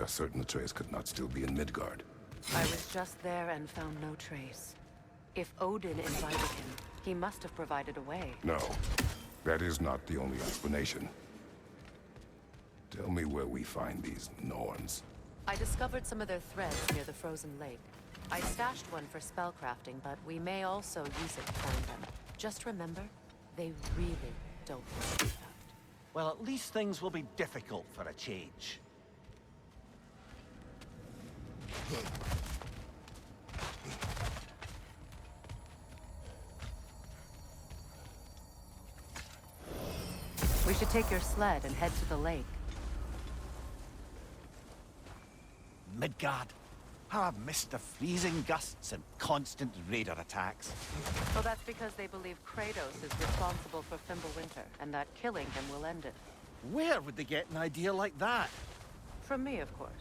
are certain Atreus could not still be in Midgard. I was just there and found no trace. If Odin invited him, he must have provided a way. No, that is not the only explanation. Tell me where we find these Norns. I discovered some of their threads near the frozen lake. I stashed one for spellcrafting, but we may also use it to find them. Just remember, they really don't want to be found. Well, at least things will be difficult for a change. We should take your sled and head to the lake. Midgard. How I've missed the freezing gusts and constant raider attacks. Well, that's because they believe Kratos is responsible for Fimbulwinter, and that killing him will end it. Where would they get an idea like that? From me, of course.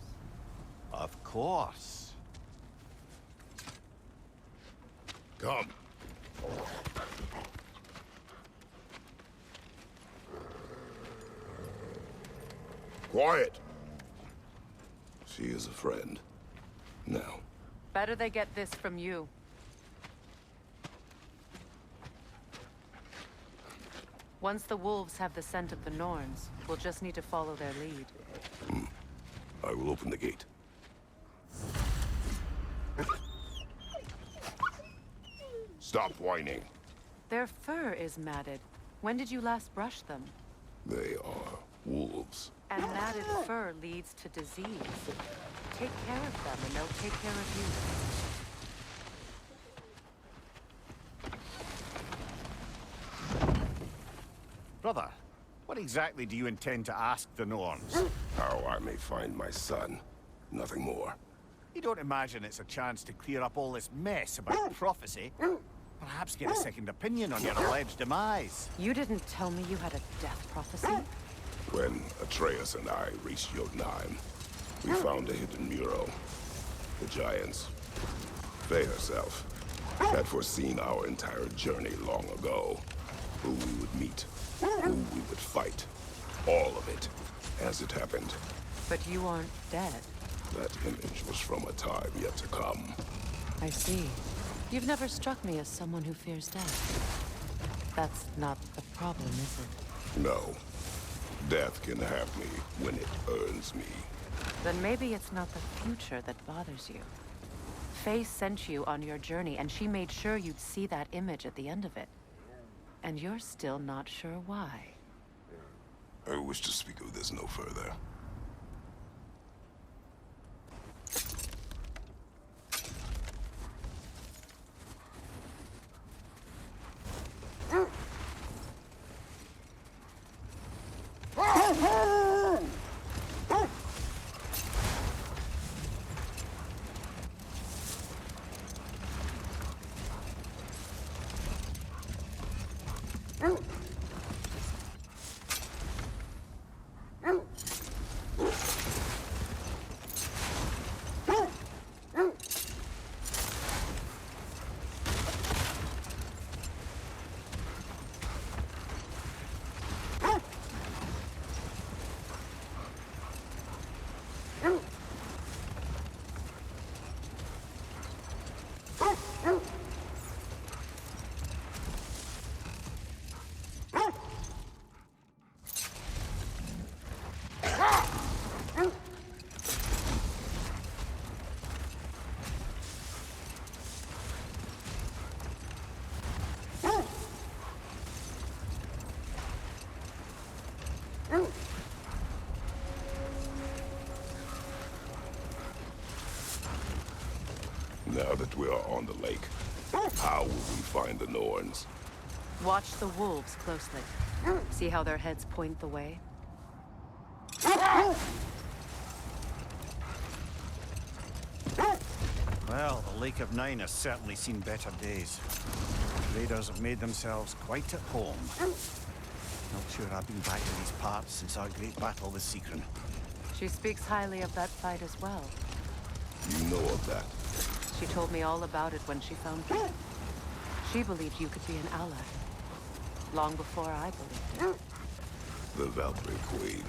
Of course. Come. Quiet. She is a friend. Now. Better they get this from you. Once the wolves have the scent of the Norns, we'll just need to follow their lead. I will open the gate. Stop whining. Their fur is matted. When did you last brush them? They are wolves. And matted fur leads to disease. Take care of them and they'll take care of you. Brother, what exactly do you intend to ask the Norns? How I may find my son. Nothing more. You don't imagine it's a chance to clear up all this mess about prophecy? Perhaps get a second opinion on your alleged demise. You didn't tell me you had a death prophecy? When Atreus and I reached Jotunheim, we found a hidden mural. The giants, Faye herself, had foreseen our entire journey long ago. Who we would meet, who we would fight. All of it, as it happened. But you aren't dead. That image was from a time yet to come. I see. You've never struck me as someone who fears death. That's not the problem, is it? No. Death can have me when it earns me. Then maybe it's not the future that bothers you. Faye sent you on your journey, and she made sure you'd see that image at the end of it. And you're still not sure why. I wish to speak of this no further. Now that we are on the lake, how will we find the Norns? Watch the wolves closely. See how their heads point the way? Well, the Lake of Nine has certainly seen better days. Raiders have made themselves quite at home. Not sure I've been back to these parts since our great battle with Seekron. She speaks highly of that fight as well. You know of that. She told me all about it when she found you. She believed you could be an ally. Long before I believed it. The Valkyrie Queen.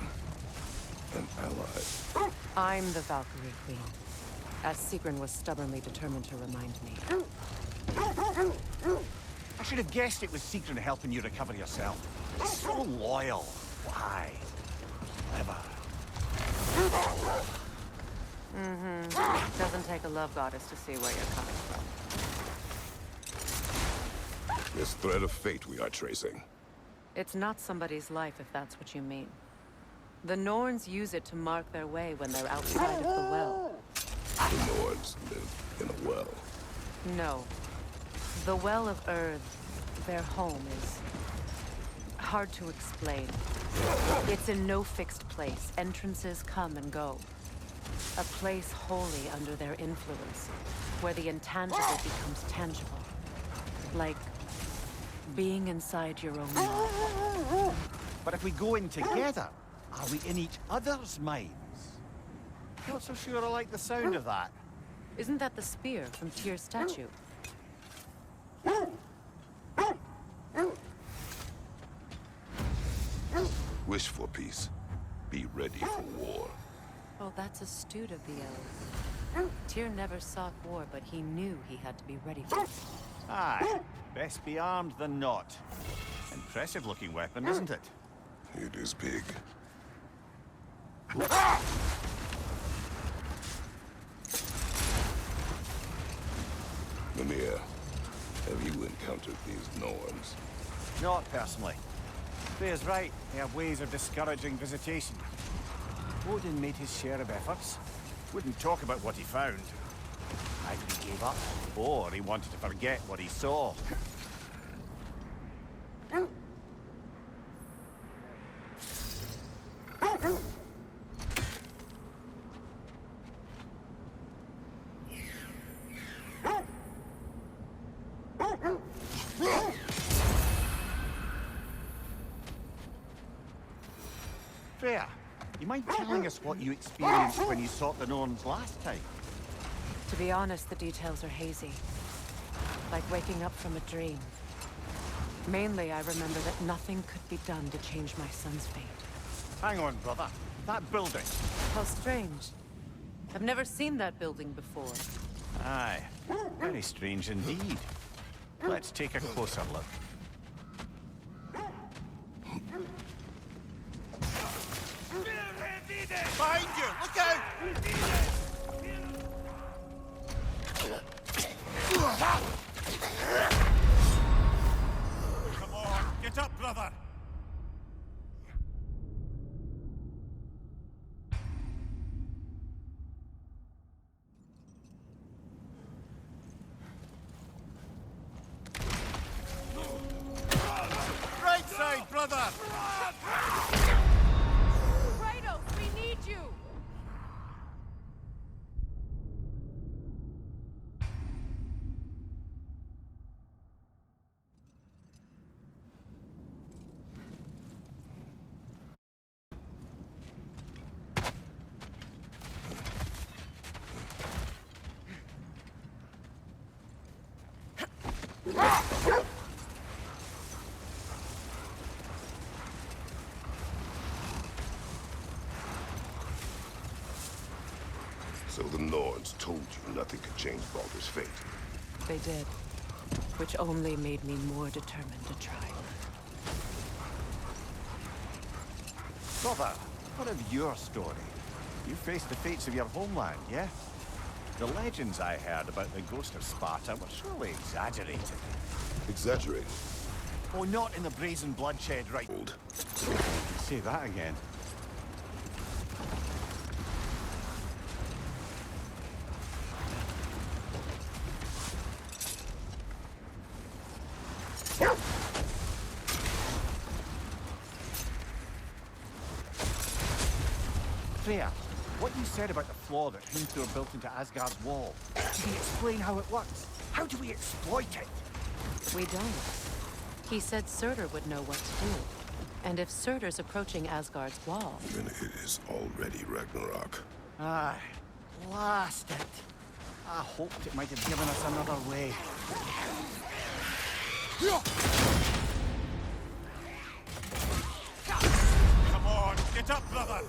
An ally. I'm the Valkyrie Queen, as Sigrun was stubbornly determined to remind me. I should have guessed it was Sigrun helping you recover yourself. So loyal. Why? Clever. Doesn't take a love goddess to see where you're coming from. This thread of fate we are tracing. It's not somebody's life, if that's what you mean. The Norns use it to mark their way when they're outside of the well. The Nords live in a well. No. The Well of Earth, their home, is hard to explain. It's in no fixed place. Entrances come and go. A place wholly under their influence, where the intangible becomes tangible. Like being inside your own mind. But if we go in together, are we in each other's minds? Not so sure I like the sound of that. Isn't that the spear from Tyr's statue? Wish for peace. Be ready for war. Well, that's astute of the elves. Tyr never sought war, but he knew he had to be ready for it. Aye, best be armed than not. Impressive looking weapon, isn't it? It is big. Mimir, have you encountered these Norns? Not personally. Freya's right, they have ways of discouraging visitation. Odin made his share of efforts. Wouldn't talk about what he found. Either he gave up, or he wanted to forget what he saw. Freya, you mind telling us what you experienced when you sought the Norns last time? To be honest, the details are hazy. Like waking up from a dream. Mainly, I remember that nothing could be done to change my son's fate. Hang on, brother. That building. How strange. I've never seen that building before. Aye, very strange indeed. Let's take a closer look. Behind you! Look out! Come on, get up, brother! Right side, brother! Kratos, we need you! So the Nords told you nothing could change Baldur's fate. They did. Which only made me more determined to try. Brother, what of your story? You faced the fates of your homeland, yeah? The legends I heard about the ghost of Sparta were surely exaggerated. Exaggerated. Oh, not in the brazen bloodshed, right? Say that again. Freya, what you said about the flaw that Hrimthur built into Asgard's wall, can you explain how it works? How do we exploit it? We don't. He said Surtur would know what to do. And if Surtur's approaching Asgard's wall... Then it is already Ragnarok. Aye, blast it. I hoped it might have given us another way. Come on, get up, brother!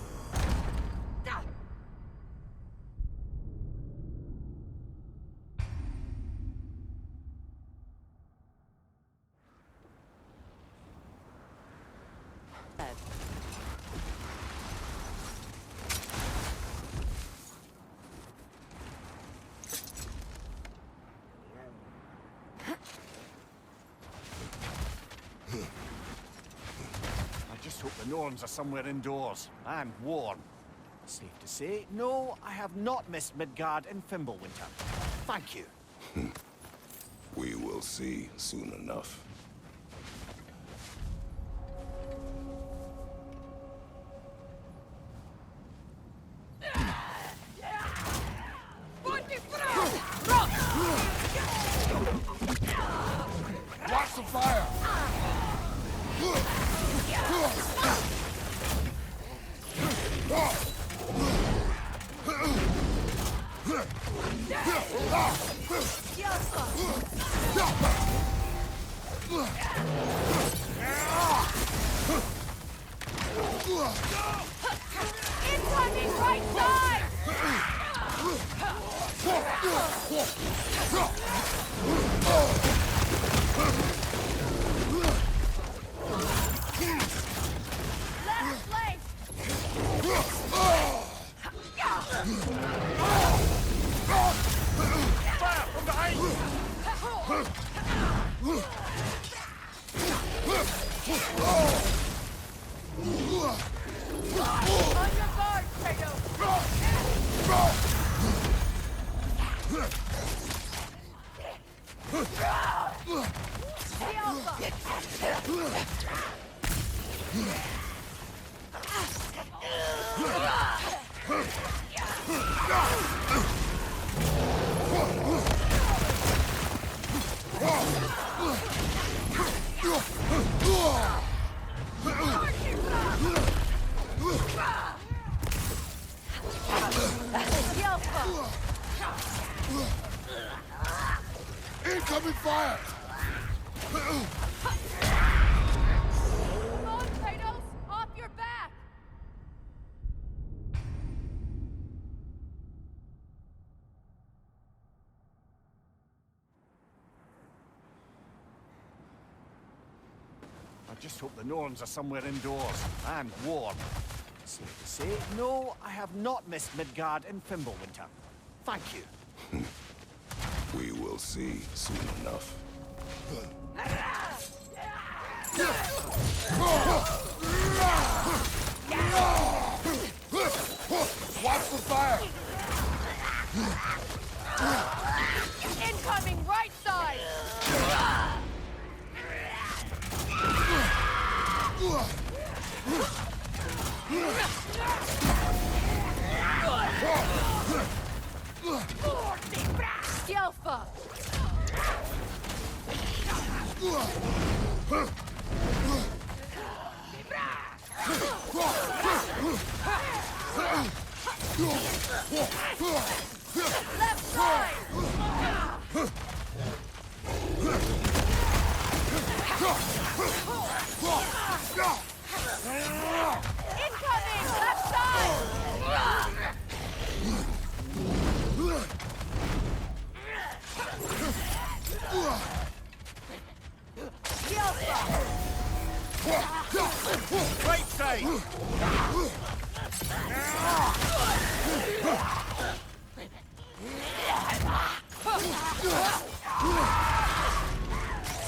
the Norns are somewhere indoors, and warm. Safe to say, no, I have not missed Midgard and Fimbulwinter. Thank you. We will see soon enough. Watch the fire! Incoming right side! Left flank! Fire from behind! On your guard, Kratos! The Alpha! The Alpha! Incoming fire! Come on, Kratos! Off your back! I just hope the Norns are somewhere indoors, and warm. Safe to say, no, I have not missed Midgard and Fimbulwinter. Thank you. We will see soon enough. Watch the fire! Incoming right side! The Alpha! Left side! Incoming! Left side! The Alpha! Right side!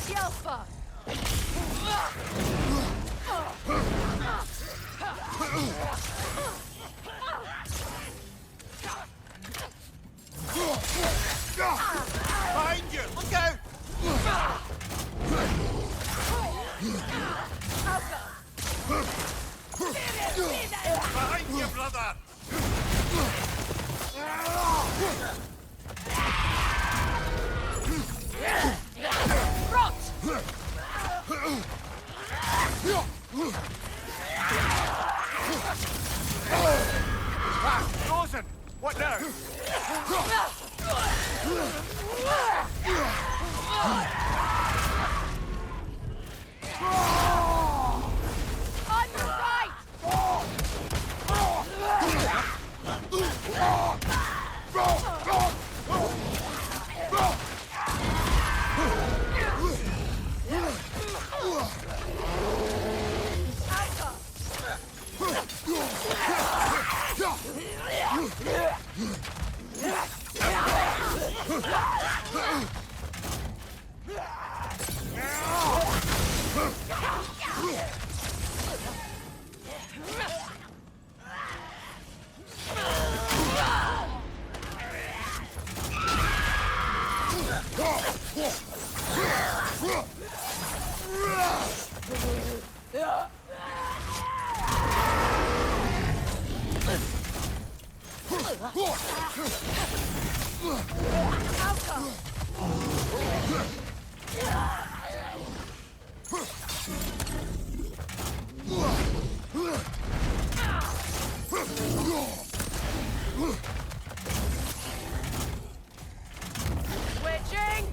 The Alpha! Behind you! Look out! Behind you, brother! Rot! Frozen! What now? On your right! Switching!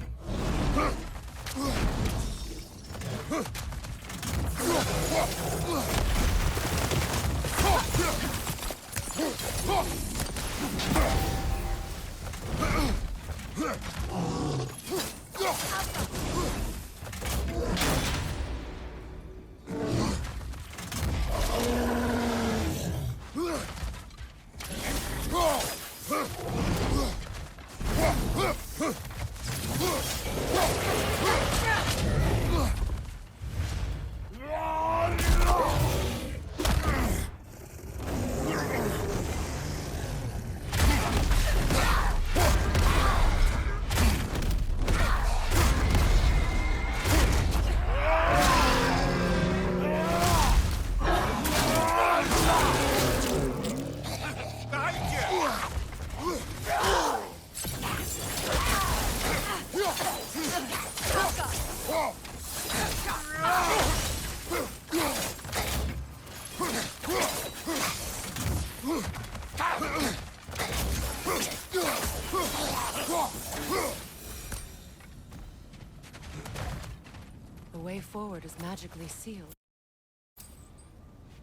The way forward is magically sealed.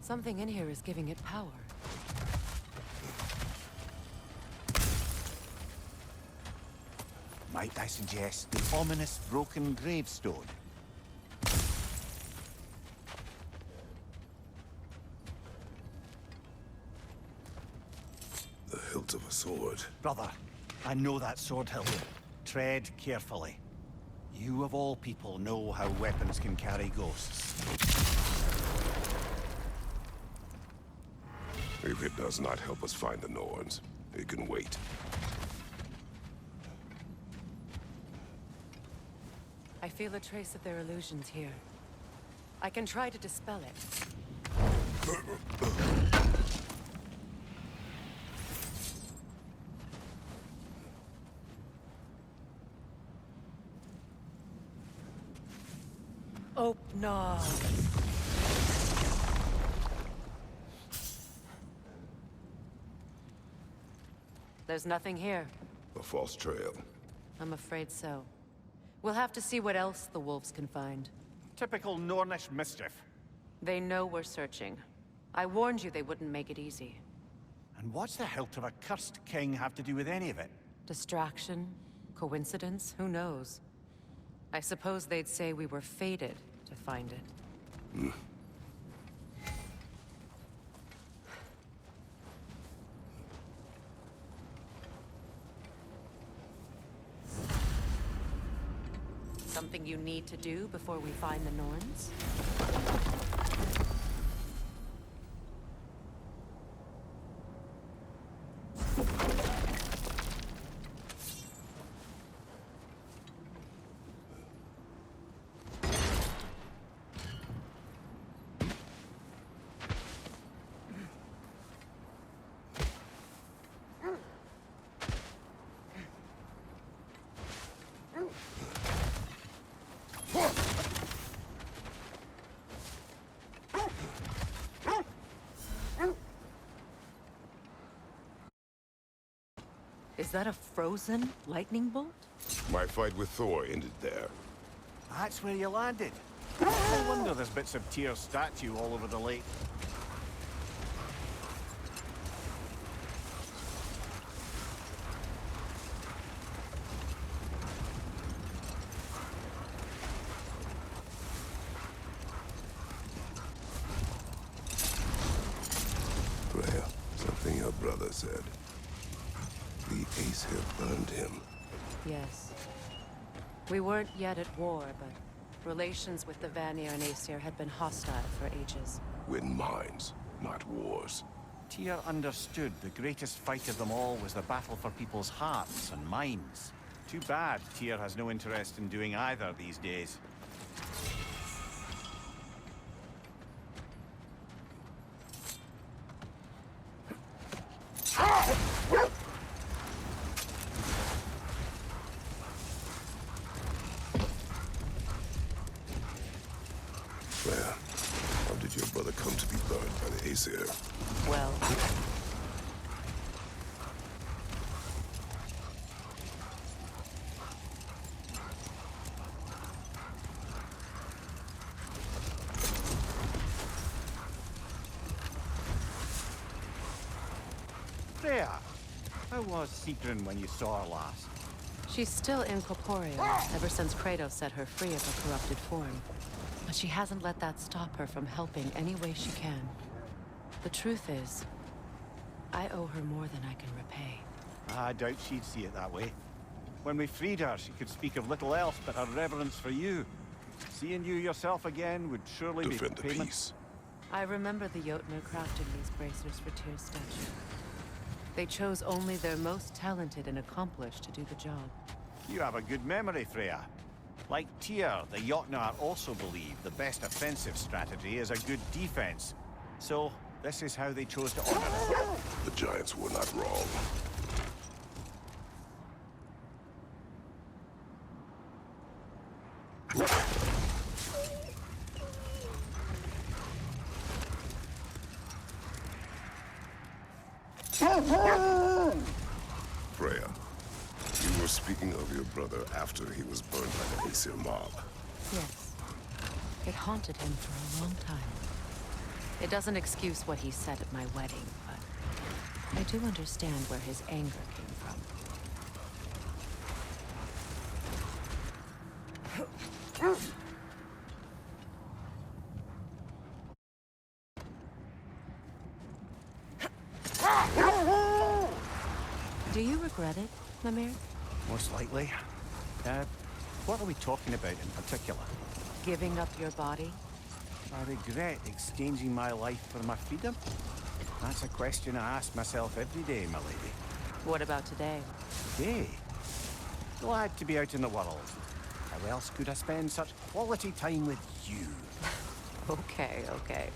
Something in here is giving it power. Might I suggest the ominous broken gravestone? The hilt of a sword. Brother, I know that sword hilt. Tread carefully. You of all people know how weapons can carry ghosts. If it does not help us find the Norns, it can wait. I feel a trace of their illusions here. I can try to dispel it. No. There's nothing here. A false trail. I'm afraid so. We'll have to see what else the wolves can find. Typical Nornish mischief. They know we're searching. I warned you they wouldn't make it easy. And what's the hilt of a cursed king have to do with any of it? Distraction? Coincidence? Who knows? I suppose they'd say we were fated to find it. Something you need to do before we find the Norns? Is that a frozen lightning bolt? My fight with Thor ended there. That's where you landed. No wonder there's bits of Tyr's statue all over the lake. Freya, something your brother said. The Ace have burned him. Yes. We weren't yet at war, but relations with the Vanir and Aesir had been hostile for ages. Win minds, not wars. Tyr understood the greatest fight of them all was the battle for people's hearts and minds. Too bad Tyr has no interest in doing either these days. Freya, how did your brother come to be burned by the Aesir? Well, Freya, how was Sigrun when you saw her last? she's still incorporeal, ever since Kratos set her free of her corrupted form. But she hasn't let that stop her from helping any way she can. The truth is, I owe her more than I can repay. I doubt she'd see it that way. When we freed her, she could speak of little else but her reverence for you. Seeing you yourself again would surely Defend be the payment. peace. I remember the Jotnar crafting these bracers for Tyr's statue. They chose only their most talented and accomplished to do the job. You have a good memory, Freya. Like Tyr, the Jotnar also believe the best offensive strategy is a good defense. So, this is how they chose to honor it. The Giants were not wrong. Freya, you were speaking of your brother after he was burned by the Aesir mob. Yes. It haunted him for a long time. It doesn't excuse what he said at my wedding, but I do understand where his anger came from. Do you regret it, Mimir? Most likely. What are we talking about in particular? Giving up your body? I regret exchanging my life for my freedom? That's a question I ask myself every day, my lady. What about today? Today? Glad to be out in the world. How else could I spend such quality time with you? Okay, okay.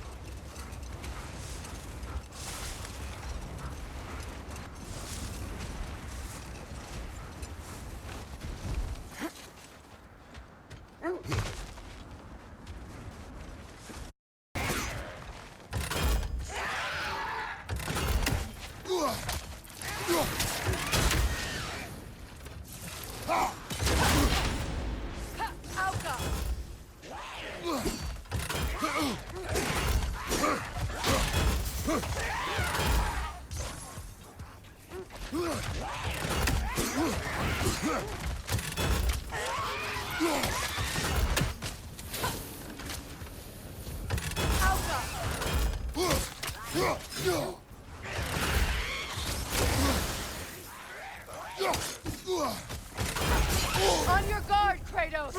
On your guard, Kratos!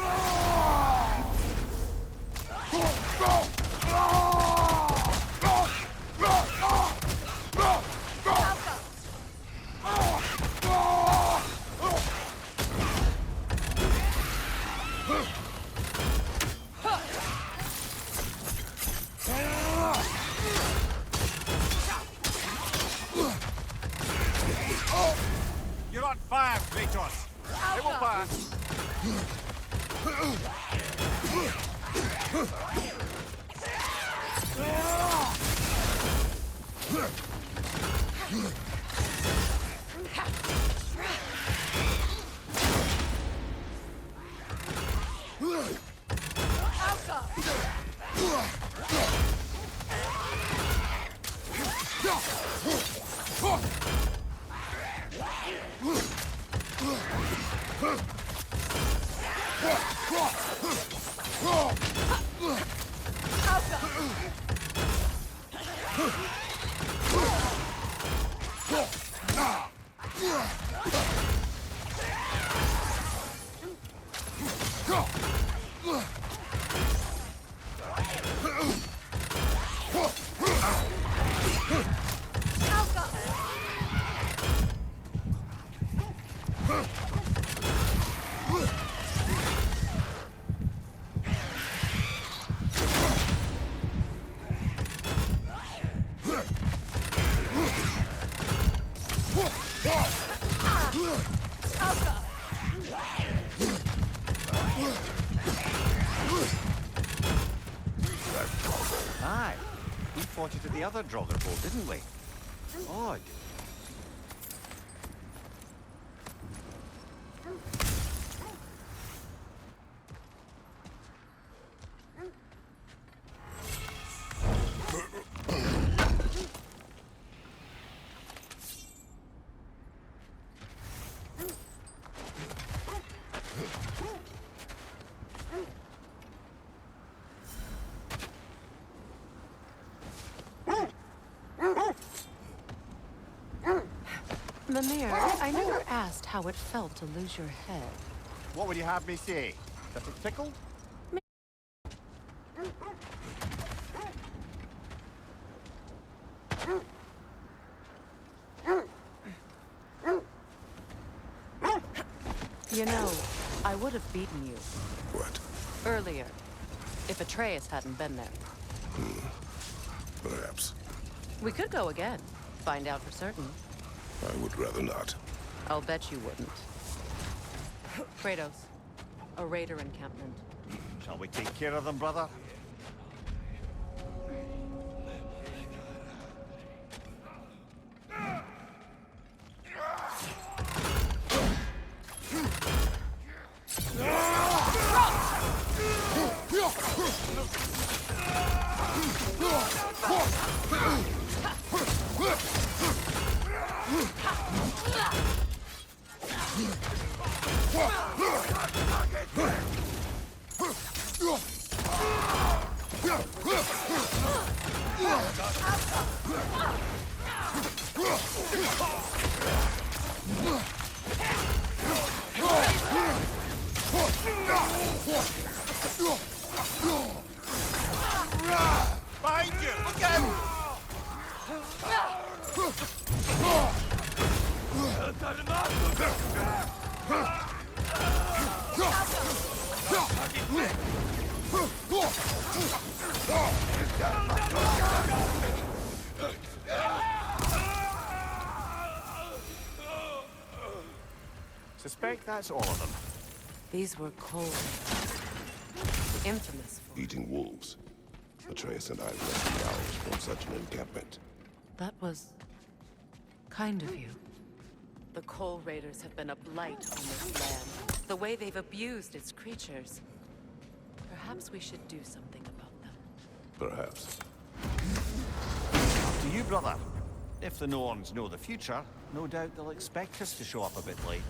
You're on fire, Kratos! It will pass! fought it at the other Draugr boat, didn't we? Odd. Mimir, I never asked how it felt to lose your head. What would you have me say? That it tickled? You know, I would have beaten you What? earlier if Atreus hadn't been there. Perhaps. We could go again, find out for certain. I would rather not. I'll bet you wouldn't. Kratos, a raider encampment. Shall we take care of them, brother? Behind you! Look out! Suspect that's all of them. These were cold. Infamous for... Eating wolves. Atreus and I rescued ours from such an encampment. That was... kind of you. The Coal Raiders have been a blight on this land. The way they've abused its creatures. Perhaps we should do something about them. Perhaps. Up to you, brother. If the Norns know the future, no doubt they'll expect us to show up a bit late.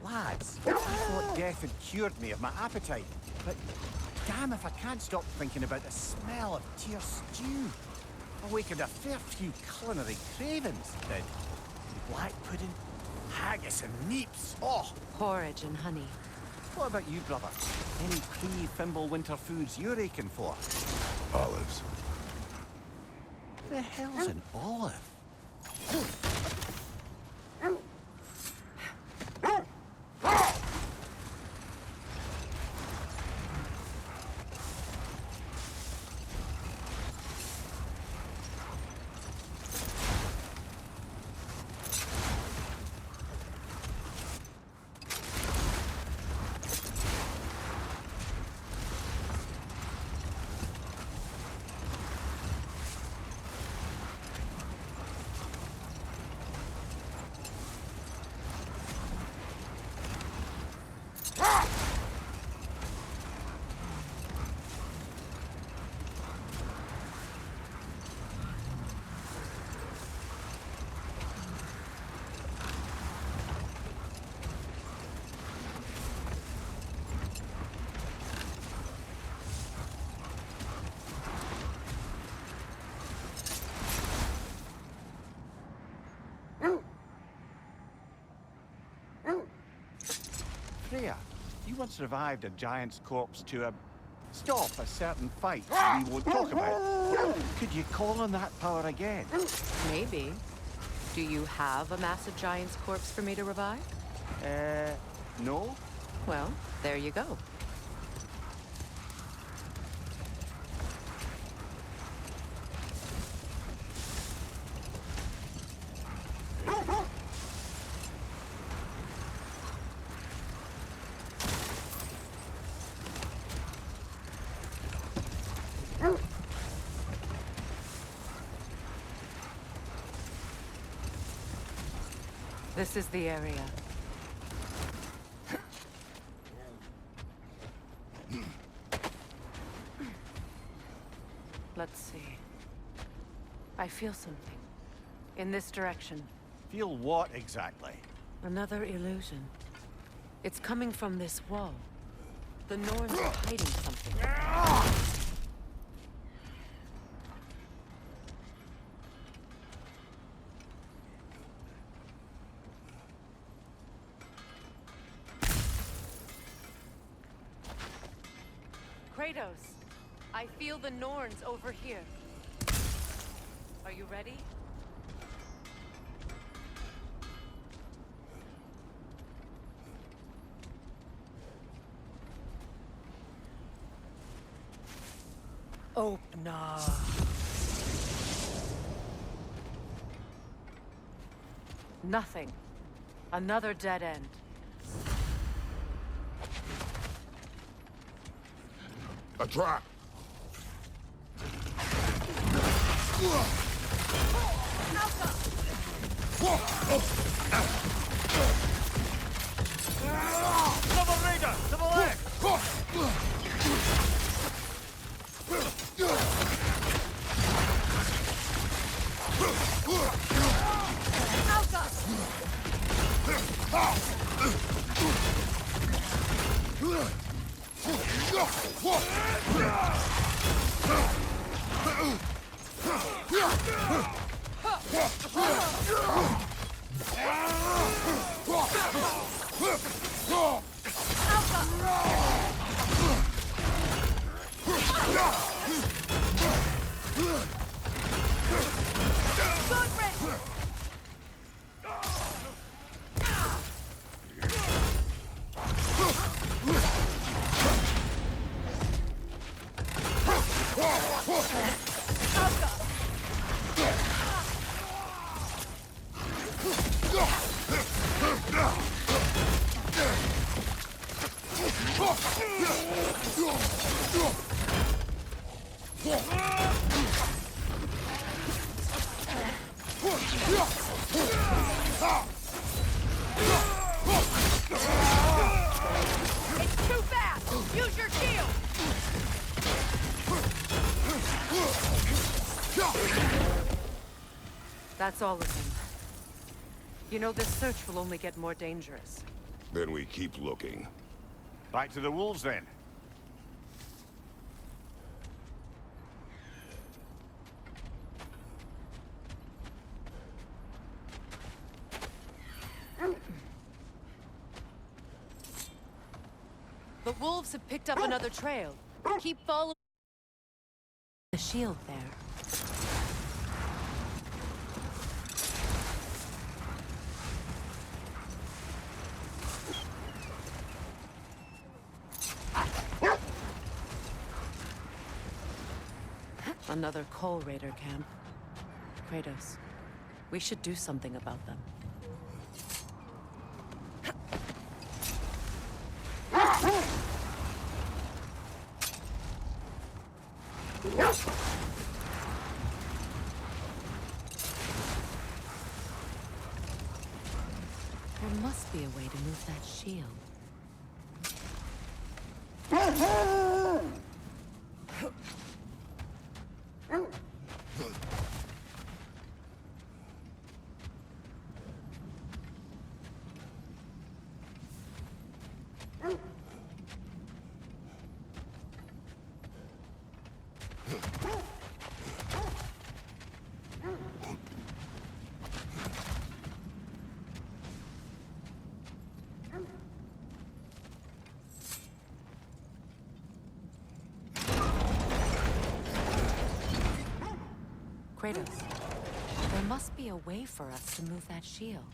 Lads, I thought death had cured me of my appetite, but damn if I can't stop thinking about the smell of tear stew. Awakened a fair few culinary cravings, did. Black pudding, haggis and neeps. Oh! Porridge and honey. What about you, brother? Any pre-Fimble winter foods you're aching for? Olives. The hell's an olive? Freya, you once revived a giant's corpse to a Stop a certain fight we won't talk about. Could you call on that power again? Maybe. Do you have a massive giant's corpse for me to revive? No? Well, there you go. This is the area. Let's see. I feel something. In this direction. Feel what exactly? Another illusion. It's coming from this wall. The Norns are hiding something. Kratos, I feel the Norns over here. Are you ready? Open up. Nothing. Another dead end. A trap! Double raider! To the left! It's too fast! Use your shield! That's all of them. You know, this search will only get more dangerous. Then we keep looking. Back to the wolves then. The wolves have picked up another trail. Keep following the shield there. Another Coal Raider camp. Kratos, we should do something about them. There must be a way to move that shield. Kratos, there must be a way for us to move that shield.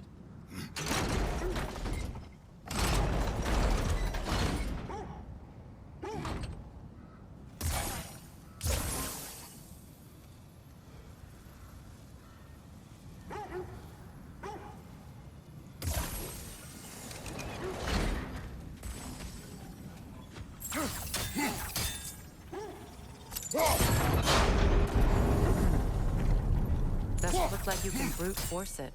Doesn't look like you can brute force it.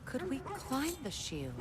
Could we climb the shield?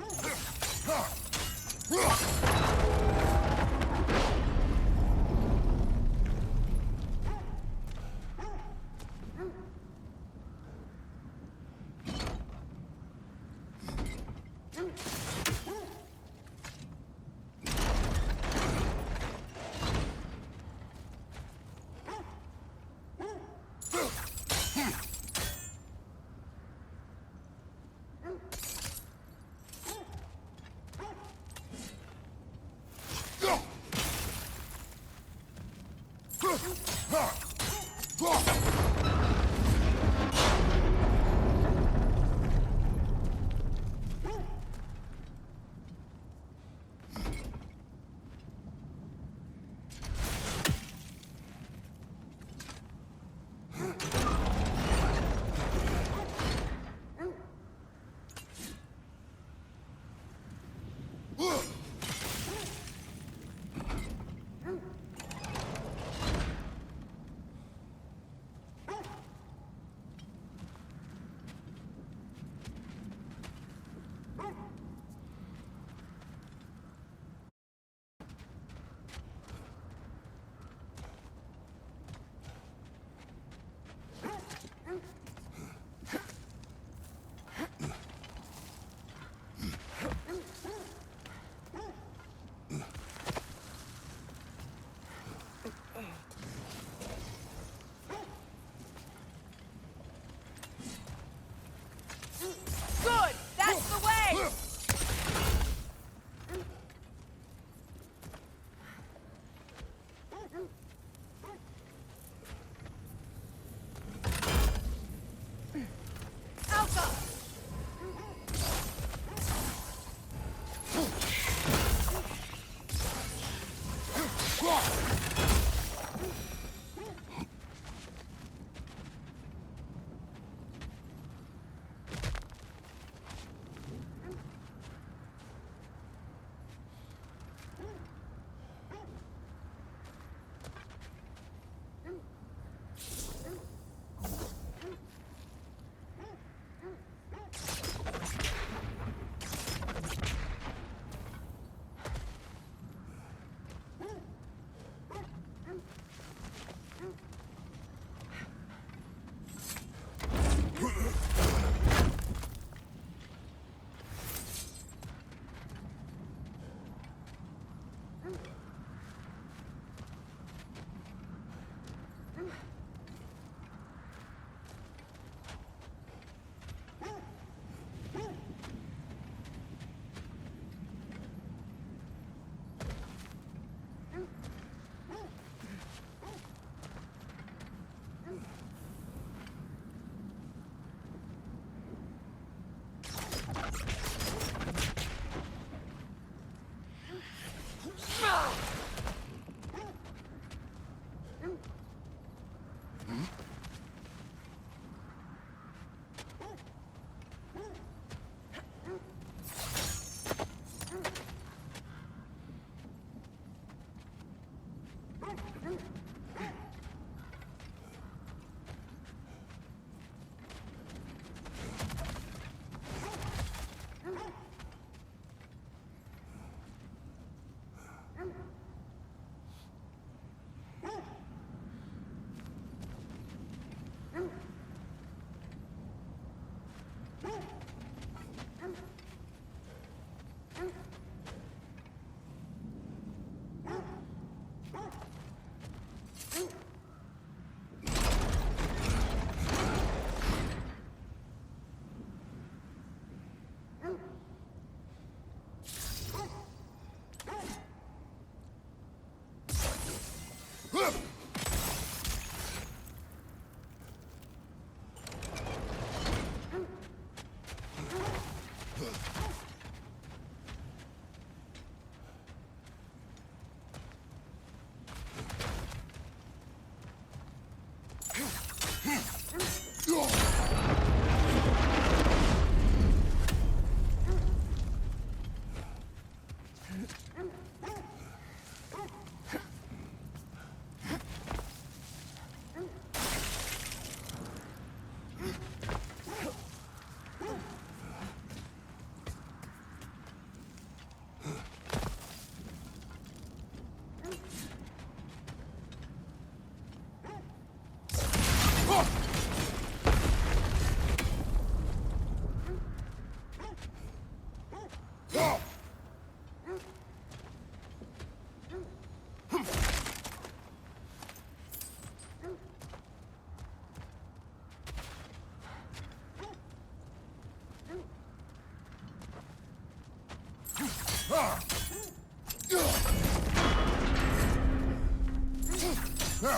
With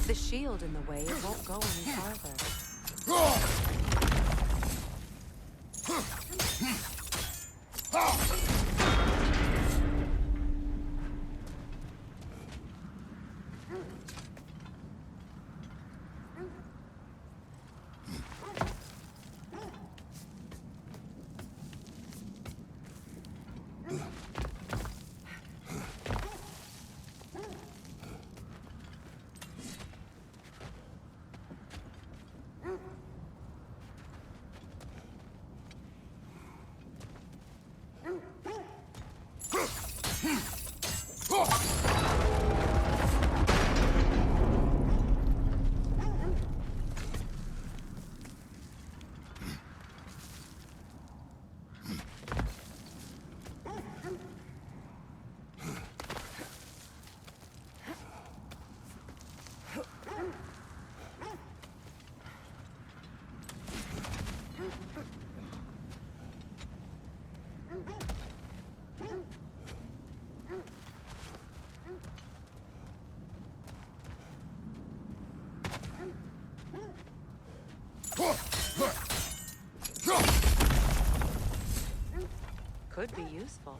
the shield in the way, it won't go any farther. Could be useful.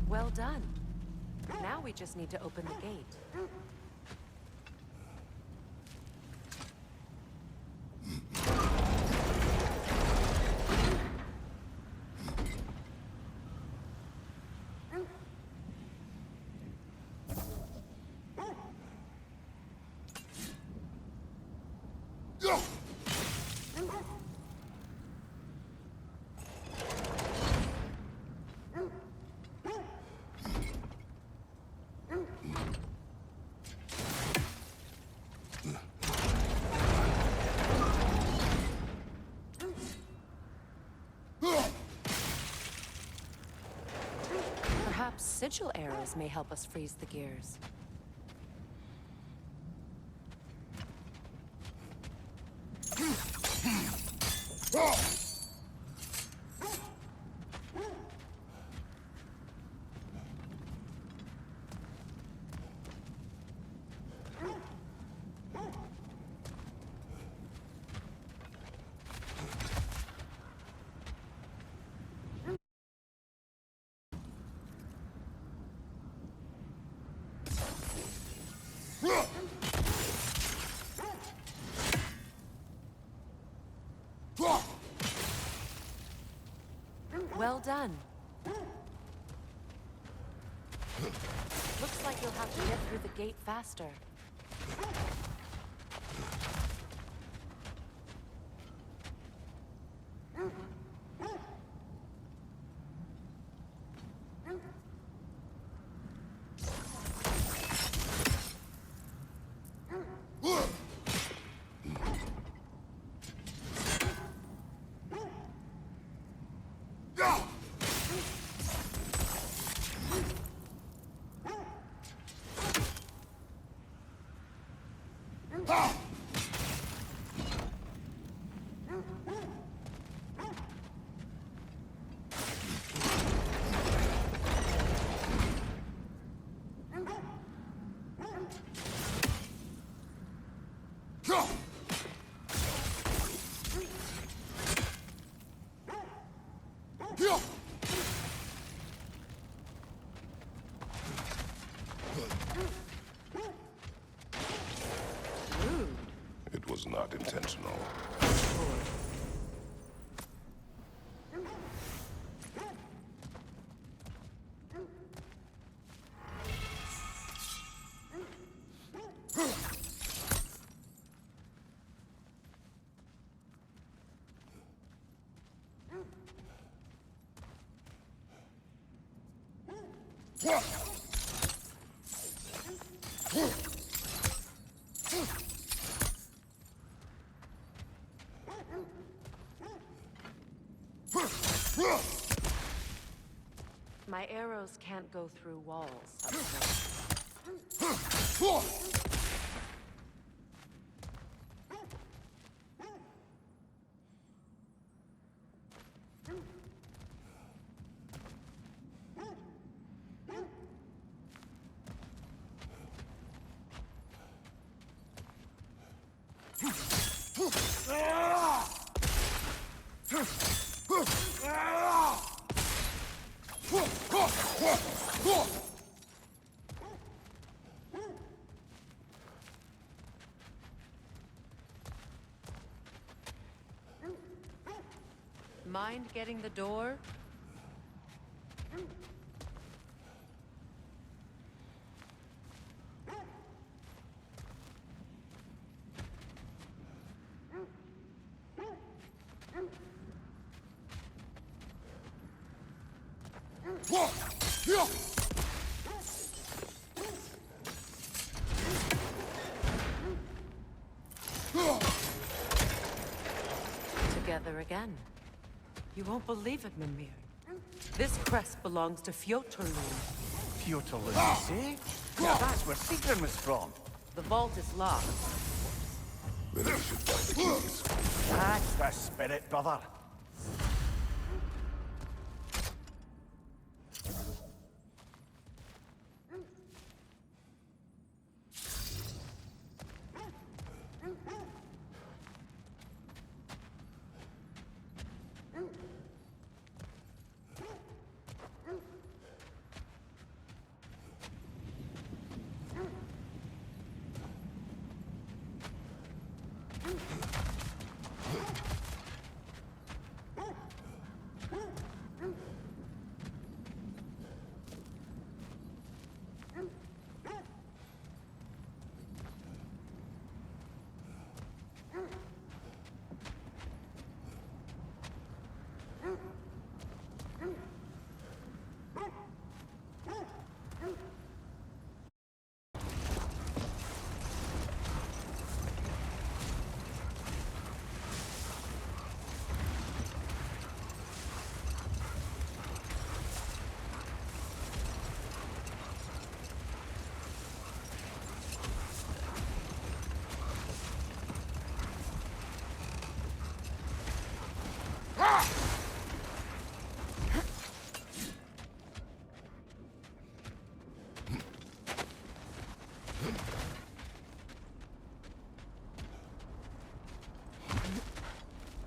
Well done. Now we just need to open the gate. Perhaps sigil arrows may help us freeze the gears. Well done. Looks like you'll have to get through the gate faster. It was not intentional. My arrows can't go through walls up close. Mind getting the door? Together again. You won't believe it, Mimir. This crest belongs to Fjotorlund. Fjotorlund, you say? Yeah, that's where Sigrun was from. The vault is locked. Then we should find the keys. That's the spirit, brother.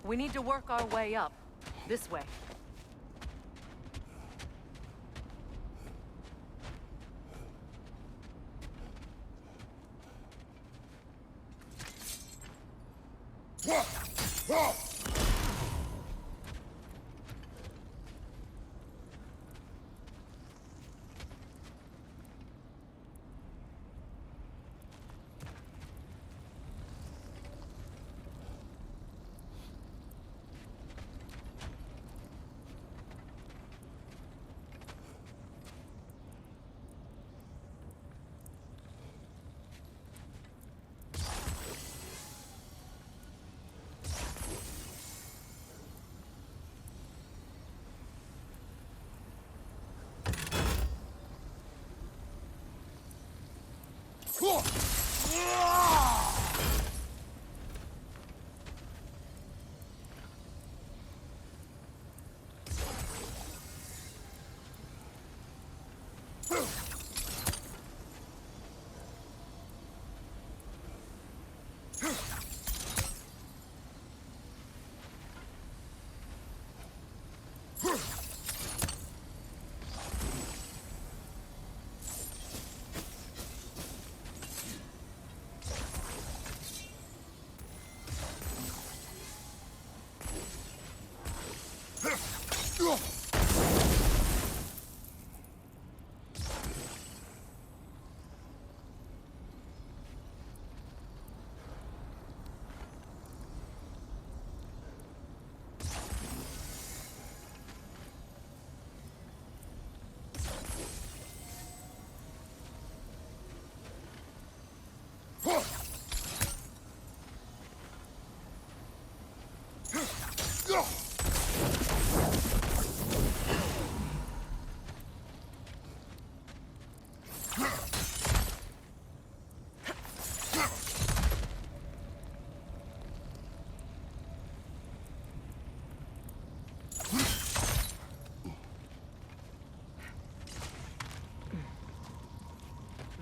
We need to work our way up. This way.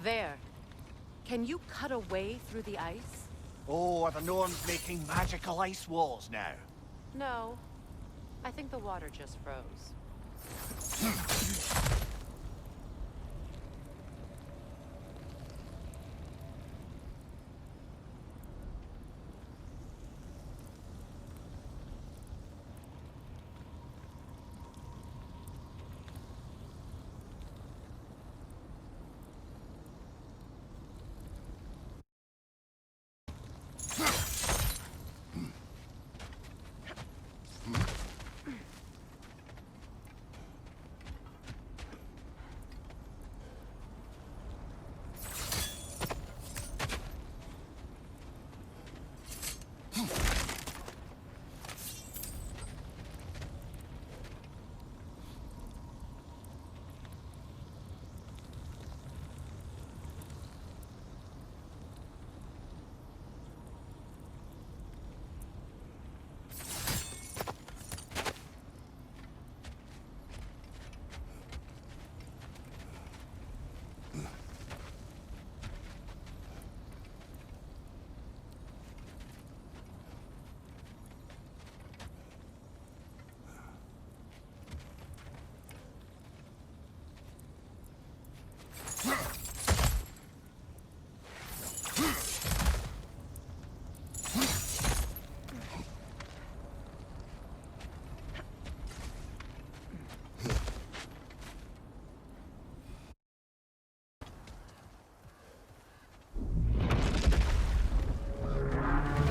There. Can you cut a way through the ice? Oh, are the gnomes making magical ice walls now? No. I think the water just froze.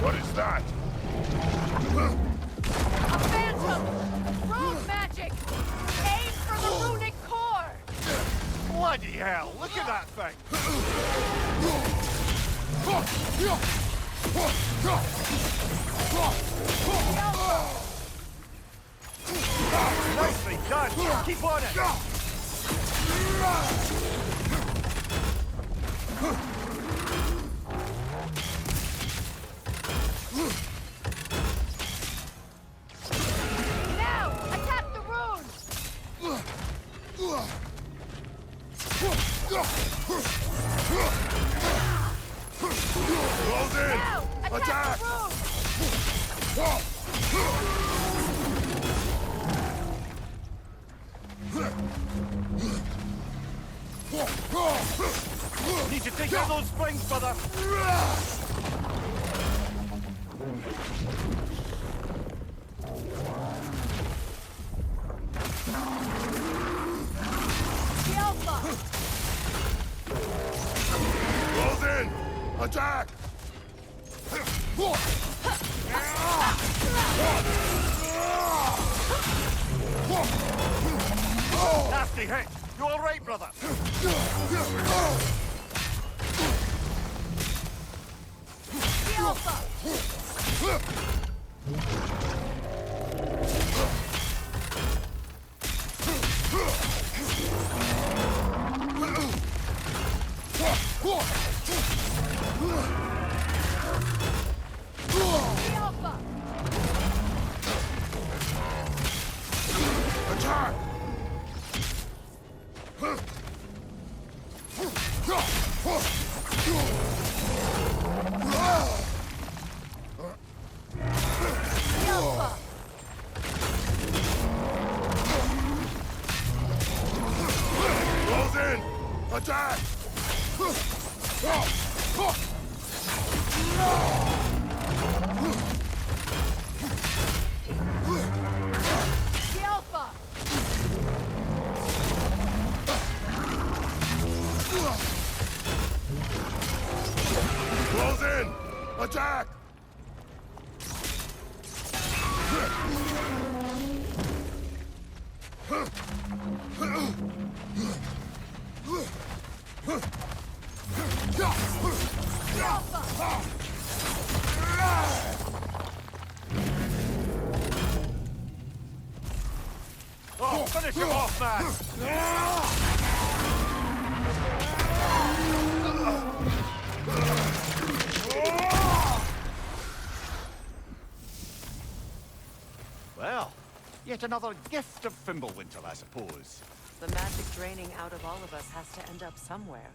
What is that? A phantom! Rune magic! Aim for the runic core! Bloody hell, look at that thing! Nicely done! Keep on it! Now, attack the rune! Close in! Now, attack the rune! Need to take out those springs, brother! The Alpha! Close in! Attack! Nasty hit! You all right, brother? The Alpha! The Alpha! Attack! The Alpha! Close in! Attack! The Alpha! Close in! Attack! Oh, finish him off, man! Well, yet another gift of Fimbulwinter, I suppose. The magic draining out of all of us has to end up somewhere.